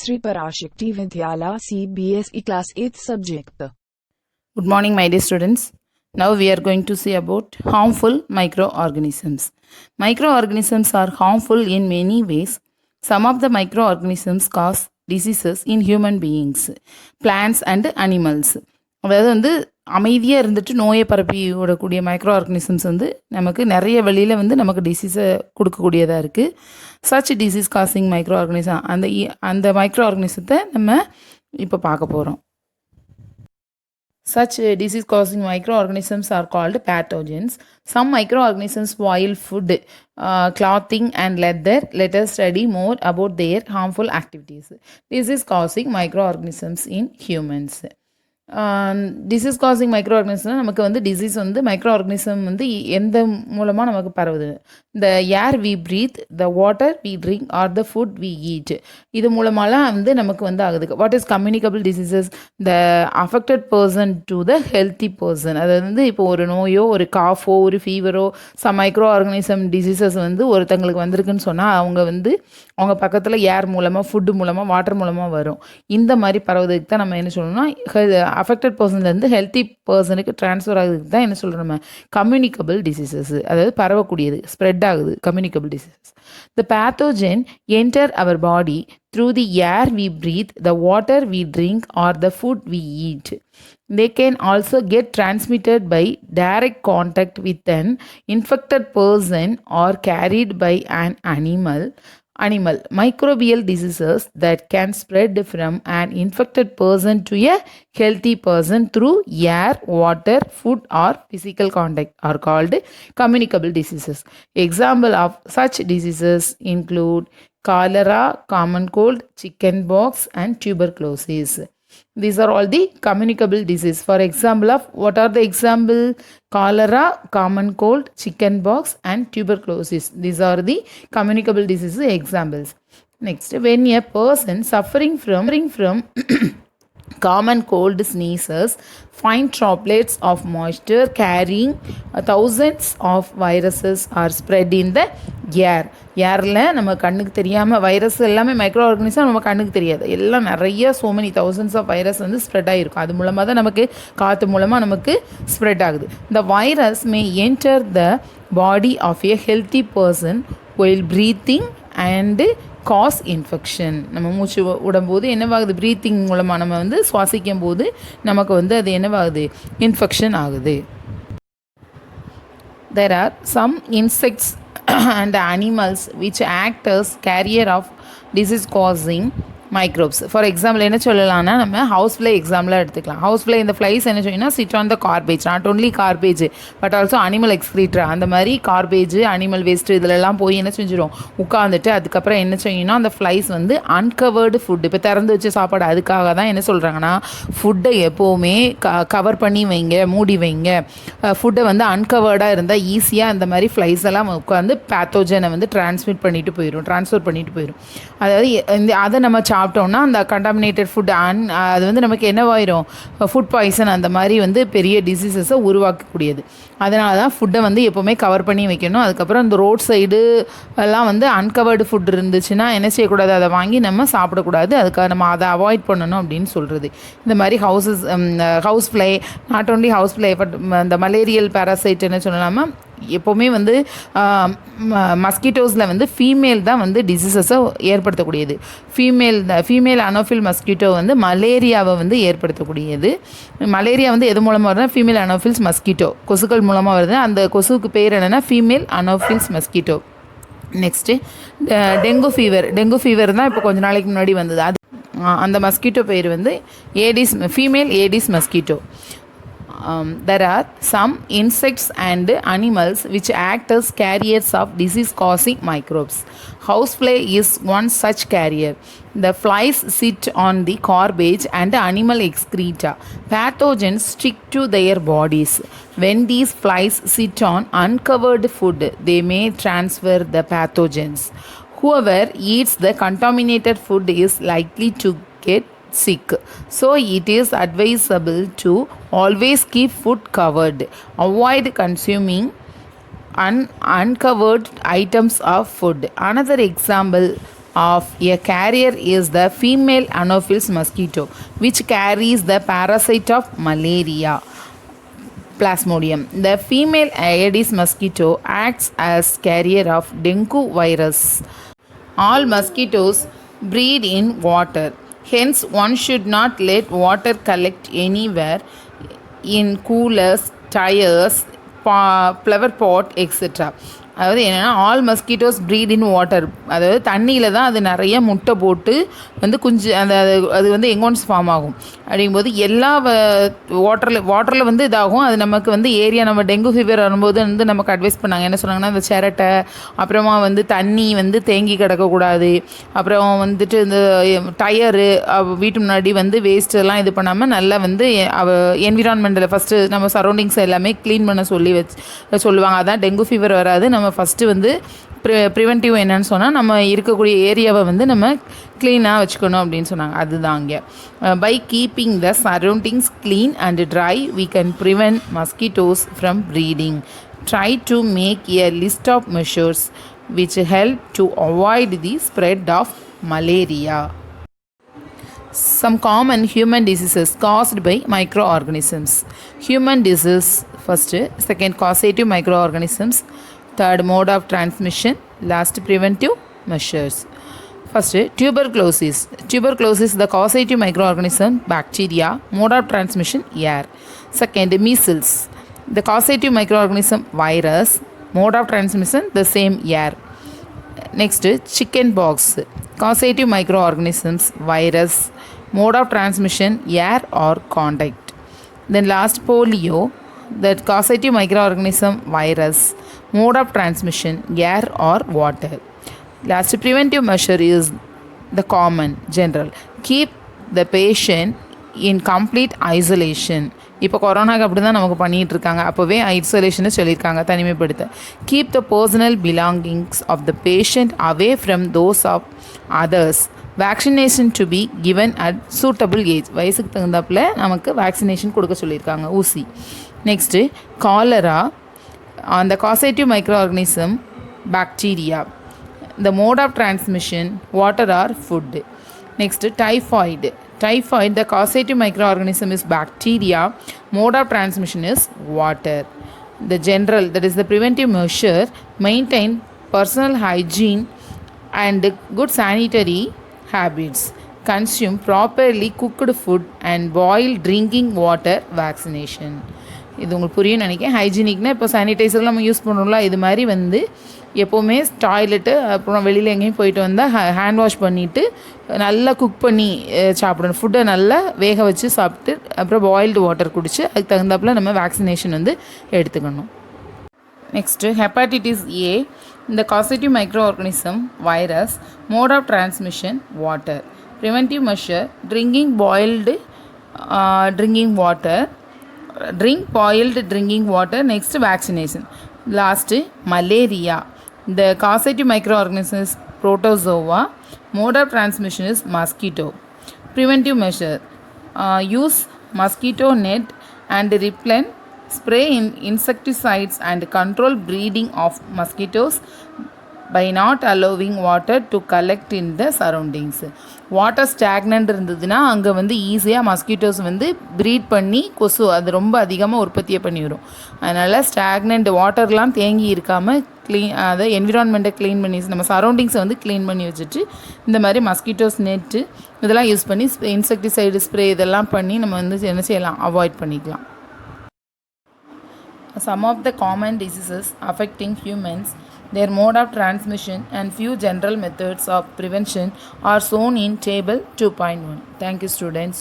Sri Parashakti Vidyala CBSE Class 8th subject. Good morning, my dear students. Now we are going to see about harmful microorganisms. Microorganisms are harmful in many ways. Some of the microorganisms cause diseases in human beings, plants and animals. அதாவது வந்து அமைதியாக இருந்துட்டு நோயை பரப்பி விடக்கூடிய micro organisms வந்து நமக்கு நிறைய வழியில் வந்து நமக்கு டிசீஸை கொடுக்கக்கூடியதாக இருக்குது. Such disease causing micro organism அந்த மைக்ரோ ஆர்கனிசத்தை நம்ம இப்போ பார்க்க போகிறோம். Such disease-causing microorganisms are called pathogens. Some microorganisms spoil food, clothing and leather. Let us study more about their harmful activities. Disease-causing microorganisms in humans. Disease causing micro organism நமக்கு வந்து disease வந்து micro organism வந்து எந்த மூலமாக நமக்கு பரவுது? The air we breathe, the water we drink or the food we eat, இது மூலமாலாம் வந்து நமக்கு வந்து ஆகுது. What is communicable diseases? The affected person to the healthy person. அதாவது வந்து இப்போ ஒரு நோயோ ஒரு காஃபோ ஒரு ஃபீவரோ சம் மைக்ரோ ஆர்கனிசம் டிசீசஸ் வந்து ஒருத்தங்களுக்கு வந்திருக்குன்னு சொன்னால் அவங்க பக்கத்தில் ஏர் மூலமாக ஃபுட்டு மூலமாக வாட்டர் மூலமாக வரும். இந்த மாதிரி பரவுறதுக்கு தான் நம்ம என்ன சொல்லணும்னா அஃபெக்டட் பர்சன்லேருந்து ஹெல்த்தி பர்சனுக்கு ட்ரான்ஸ்ஃபர் ஆகுதுக்கு தான் என்ன சொல்கிறோம் நம்ம கம்யூனிகபிள் டிசீசஸ், அதாவது பரவக்கூடியது, ஸ்ப்ரெட் ஆகுது, communicable diseases. The pathogen enter our body through the air we breathe, the water we drink or the food we eat. They can also get transmitted by direct contact with an infected person or carried by an animal. Microbial diseases that can spread from an infected person to a healthy person through air, water, food or physical contact are called communicable diseases. Example of such diseases include cholera, common cold, chickenpox and tuberculosis. These are all the communicable disease. For example of what are the example? Cholera, common cold, chickenpox and tuberculosis. These are the communicable diseases examples. Next, when a person suffering from common cold sneezes fine droplets of moisture carrying thousands of viruses are spread in the air. ஏரில் நம்ம கண்ணுக்கு தெரியாமல் virus எல்லாமே micro organism நம்ம கண்ணுக்கு தெரியாது, எல்லாம் நிறைய மெனி thousands ஆஃப் வைரஸ் வந்து ஸ்ப்ரெட் ஆகிருக்கும். அது மூலமாக தான் நமக்கு காற்று மூலமாக நமக்கு ஸ்ப்ரெட் ஆகுது. The virus may enter the body of a healthy person while breathing and cause infection. நம்ம மூச்சு விடும்போது என்னவாகுது? ப்ரீத்திங் மூலமாக நம்ம வந்து சுவாசிக்கும் போது நமக்கு வந்து அது என்னவாகுது? இன்ஃபெக்ஷன் ஆகுது. There are some insects and animals which act as carrier of disease causing microbes. For example என்ன சொல்லலாம்னா நம்ம ஹவுஸ் ஃப்ளை எக்ஸாம்பிளாக எடுத்துக்கலாம். ஹவுஸ் ஃப்ளை இந்த ஃப்ளைஸ் என்ன சொன்னீங்கன்னா sit on the garbage, not only garbage but also animal excreta. அந்த மாதிரி கார்பேஜ், அனிமல் வேஸ்ட்டு இதிலெல்லாம் போய் என்ன செஞ்சிடும்? உட்காந்துட்டு அதுக்கப்புறம் என்ன செய்யணும்னா அந்த ஃப்ளைஸ் வந்து அன்கவர்டு ஃபுட்டு, இப்போ திறந்து வச்ச சாப்பாடு, அதுக்காக தான் என்ன சொல்கிறாங்கன்னா ஃபுட்டை எப்போவுமே கவர் பண்ணி வைங்க, மூடி வைங்க. ஃபுட்டை வந்து அன்கவர்டாக இருந்தால் ஈஸியாக இந்த மாதிரி ஃப்ளைஸ் எல்லாம் உட்காந்து பேத்தோஜனை வந்து ட்ரான்ஸ்ஃபர் பண்ணிட்டு போயிடும். அதாவது அதை நம்ம சாப்பிட்டோம்னா அந்த கண்டாமினேட்டட் ஃபுட் அது வந்து நமக்கு என்னவாயிரும்? ஃபுட் பாய்சன் அந்த மாதிரி வந்து பெரிய டிசீசஸை உருவாக்கக்கூடியது. அதனால தான் ஃபுட்டை வந்து எப்போவுமே கவர் பண்ணி வைக்கணும். அதுக்கப்புறம் இந்த ரோட் சைடு எல்லாம் வந்து அன்கவர்டு ஃபுட் இருந்துச்சுன்னா என்ன செய்யக்கூடாது? அதை வாங்கி நம்ம சாப்பிடக்கூடாது. அதுக்காக நம்ம அதை அவாய்ட் பண்ணணும் அப்படின்னு சொல்கிறது. இந்த மாதிரி house fly, not only house fly but இந்த மலேரியல் பேராசைட் என்ன சொல்லலாமா, எப்போவுமே வந்து மஸ்கிட்டோஸில் வந்து ஃபீமேல் தான் வந்து டிசீசஸை ஏற்படுத்தக்கூடியது. ஃபீமேல் அனோஃபில் மஸ்கிட்டோ வந்து மலேரியாவை வந்து ஏற்படுத்தக்கூடியது. மலேரியா வந்து எது மூலமாக வருதுன்னா ஃபீமேல் அனோஃபில்ஸ் மஸ்கிட்டோ, கொசுக்கள் மூலமாக வருது. அந்த கொசுவுக்கு பேர் என்னென்னா female anopheles mosquito. Next dengue fever தான் இப்போ கொஞ்ச நாளைக்கு முன்னாடி வந்தது. அது அந்த மஸ்கிட்டோ பேர் வந்து female Aedes mosquito. There are some insects and animals which act as carriers of disease-causing microbes. Housefly is one such carrier. The flies sit on the garbage and animal excreta. Pathogens stick to their bodies. When these flies sit on uncovered food, they may transfer the pathogens. Whoever eats the contaminated food is likely to get sick. So it is advisable to always keep food covered. Avoid consuming uncovered items of food. Another example of a carrier is the female Anopheles mosquito, which carries the parasite of malaria, Plasmodium. The female Aedes mosquito acts as carrier of dengue virus. All mosquitoes breed in water. Hence, one should not let water collect anywhere in coolers, tires, flower pot, etc. அதாவது என்னென்னா all mosquitoes breed in water. அதாவது தண்ணியில் தான் அது நிறைய முட்டை போட்டு வந்து குஞ்சு அந்த அது வந்து எங்கோன்ஸ் ஃபார்ம் ஆகும். அப்படிங்கும்போது எல்லா வாட்டரில் வந்து இதாகும். அது நமக்கு வந்து ஏரியா நம்ம டெங்கு ஃபீவர் வரும்போது வந்து நமக்கு அட்வைஸ் பண்ணாங்க. என்ன சொன்னாங்கன்னா, இந்த சிரட்டை, அப்புறமா வந்து தண்ணி வந்து தேங்கி கிடக்கக்கூடாது, அப்புறம் வந்துட்டு இந்த டயரு வீட்டு முன்னாடி வந்து வேஸ்ட் எல்லாம் இது பண்ணாமல் நல்லா வந்து என்விரான்மெண்ட்டில் ஃபஸ்ட்டு நம்ம சரௌண்டிங்ஸ் எல்லாமே க்ளீன் பண்ண சொல்லுவாங்க. அதான் டெங்கு ஃபீவர் வராது. நம்ம ஃபஸ்ட்டு வந்து ப்ரிவென்டிவ் என்னன்னு சொன்னால், நம்ம இருக்கக்கூடிய ஏரியாவை வந்து நம்ம க்ளீனாக வச்சுக்கணும் அப்படின்னு சொன்னாங்க. அதுதான் இங்கே. By keeping the surroundings clean and dry we can prevent mosquitoes from breeding. Try to make a list of measures which help to avoid the spread of malaria. Some common human diseases caused by microorganisms. Human disease first, second causative microorganisms, third mode of transmission, last preventive measures. First, tuberculosis. Tuberculosis, the causative microorganism, bacteria, mode of transmission, air. Second, measles, the causative microorganism, virus, mode of transmission, the same, air. Next, chicken pox, causative microorganisms, virus, mode of transmission, air or contact. Then last, polio, that causative microorganism, virus, mode of transmission, air or water. Last, preventive measure is the common general. Keep the patient in complete isolation. இப்போ கொரோனாக்கு அப்படி தான் நமக்கு பண்ணிகிட்டு இருக்காங்க. அப்போவே ஐசோலேஷனை சொல்லியிருக்காங்க, தனிமைப்படுத்த. Keep the personal belongings of the patient away from those of others. Vaccination to be given at suitable age. வயசுக்கு தகுந்தாப்பில் நமக்கு வேக்சினேஷன் கொடுக்க சொல்லியிருக்காங்க, ஊசி. நெக்ஸ்ட்டு காலரா, அந்த causative microorganism, bacteria. The mode of transmission, water or food. Next, typhoid. Typhoid, the causative microorganism is bacteria. Mode of transmission is water. The general, that is the preventive measure, maintain personal hygiene and good sanitary habits. Consume properly cooked food and boil drinking water. Vaccination. இது உங்களுக்கு புரியும் நினைக்கிறேன். ஹைஜீனிக்னால் இப்போ சானிடைசர்லாம் நம்ம use பண்ணுறோம்ல, இது மாதிரி வந்து எப்போவுமே டாய்லெட்டு அப்புறம் வெளியில் எங்கேயும் போயிட்டு வந்தால் ஹேண்ட் வாஷ் பண்ணிவிட்டு நல்லா குக் பண்ணி சாப்பிடணும். ஃபுட்டை நல்லா வேக வச்சு சாப்பிட்டு அப்புறம் பாயில்டு வாட்டர் குடித்து அதுக்கு தகுந்தாப்பில் நம்ம வேக்சினேஷன் வந்து எடுத்துக்கணும். நெக்ஸ்ட்டு ஹெப்பாட்டிட்டிஸ் ஏ, இந்த causative microorganism, virus, mode of transmission, water. Preventive measure, drinking boiled drinking water. Drink boiled drinking water. Next, vaccination. Last, malaria. The causative microorganism is protozoa. Mode of transmission is mosquito. Preventive measure, use mosquito net and repellent, spray insecticides and control breeding of mosquitoes by not allowing water to collect in the surroundings. Water stagnant இருந்ததுன்னா அங்கே வந்து ஈஸியாக mosquitoes வந்து breed பண்ணி கொசு அது ரொம்ப அதிகமாக உற்பத்தியை பண்ணிவிடும். அதனால் ஸ்டாக்னண்ட் வாட்டர்லாம் தேங்கி இருக்காமல் அதை என்விரான்மெண்ட்டை க்ளீன் பண்ணி நம்ம சரௌண்டிங்ஸை வந்து க்ளீன் பண்ணி வச்சுட்டு இந்த மாதிரி மஸ்கிட்டோஸ் நெட்டு இதெல்லாம் யூஸ் பண்ணி இன்செக்டிசைடு ஸ்ப்ரே இதெல்லாம் பண்ணி நம்ம வந்து என்ன செய்யலாம், அவாய்ட் பண்ணிக்கலாம். Some of the common diseases affecting humans, their mode of transmission and few general methods of prevention are shown in table 2.1. Thank you, students.